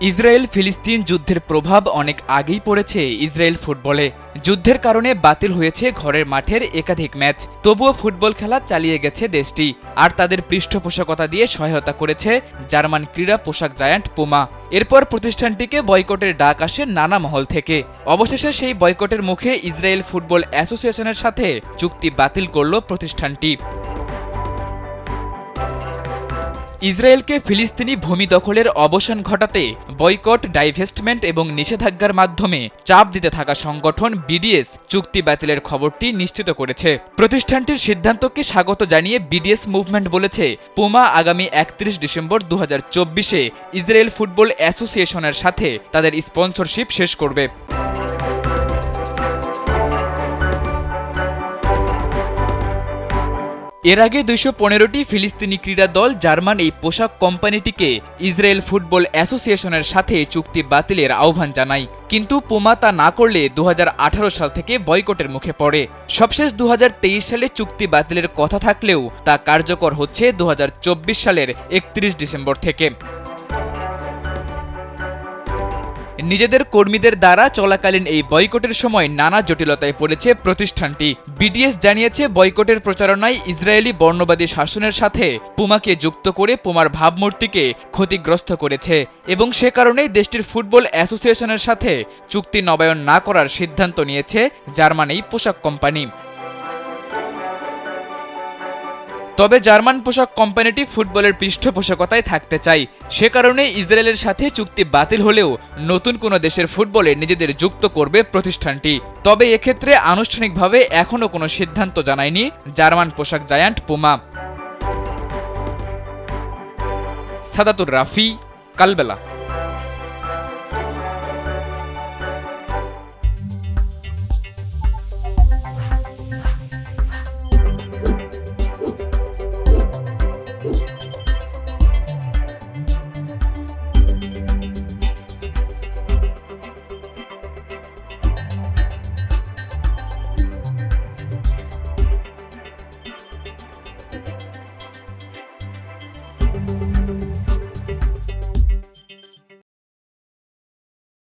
Israel ফিলিস্তিন যুদ্ধের প্রভাব অনেক আগেই পড়েছে ইসরায়েল ফুটবলে। যুদ্ধের কারণে বাতিল হয়েছে ঘরের মাঠের একাধিক ম্যাচ, তবুও ফুটবল খেলা চালিয়ে গেছে দেশটি। আর তাদের পৃষ্ঠপোষকতা দিয়ে সহায়তা করেছে জার্মান ক্রীড়া পোশাক জায়ান্ট পুমা। এরপর প্রতিষ্ঠানটিকে বয়কটের ডাক আসে নানা মহল থেকে। অবশেষে সেই বয়কটের মুখে ইসরায়েল ফুটবল অ্যাসোসিয়েশনের সাথে চুক্তি বাতিল করল প্রতিষ্ঠানটি। ইসরায়েলকে ফিলিস্তিনি ভূমি দখলের অবসান ঘটাতে বয়কট, ডাইভেস্টমেন্ট এবং নিষেধাজ্ঞার মাধ্যমে চাপ দিতে থাকা সংগঠন বিডিএস চুক্তি বাতিলের খবরটি নিশ্চিত করেছে। প্রতিষ্ঠানটির সিদ্ধান্তকে স্বাগত জানিয়ে বিডিএস মুভমেন্ট বলেছে, পুমা আগামী ৩১ ডিসেম্বর ২০২৪-এ ইসরায়েল ফুটবল অ্যাসোসিয়েশনের সাথে তাদের স্পন্সরশিপ শেষ করবে। এর আগে ২১৫টি ফিলিস্তিনি ক্রীড়া দল জার্মান এই পোশাক কোম্পানিটিকে ইসরায়েল ফুটবল অ্যাসোসিয়েশনের সাথে চুক্তি বাতিলের আহ্বান জানায়, কিন্তু পুমা তা না করলে ২০১৮ সাল থেকে বয়কটের মুখে পড়ে। সবশেষ ২০২৩ সালে চুক্তি বাতিলের কথা থাকলেও তা কার্যকর হচ্ছে ২০২৪ সালের ৩১ ডিসেম্বর থেকে। নিজেদের কর্মীদের দ্বারা চলাকালীন এই বয়কটের সময় নানা জটিলতায় পড়েছে প্রতিষ্ঠানটি। বিডিএস জানিয়েছে, বয়কটের প্রচারণায় ইসরায়েলি বর্ণবাদী শাসনের সাথে পুমাকে যুক্ত করে পুমার ভাবমূর্তিকে ক্ষতিগ্রস্ত করেছে এবং সে কারণেই দেশটির ফুটবল অ্যাসোসিয়েশনের সাথে চুক্তি নবায়ন না করার সিদ্ধান্ত নিয়েছে জার্মান এই পোশাক কোম্পানি। তবে জার্মান পোশাক কোম্পানিটি ফুটবলের পৃষ্ঠপোষকতায় থাকতে চায়, সে কারণে ইসরায়েলের সাথে চুক্তি বাতিল হলেও নতুন কোনো দেশের ফুটবলে নিজেদের যুক্ত করবে প্রতিষ্ঠানটি। তবে এক্ষেত্রে আনুষ্ঠানিকভাবে এখনও কোনো সিদ্ধান্ত জানায়নি জার্মান পোশাক জায়ান্ট পুমা। সাদাতুর রাফি, কালবেলা।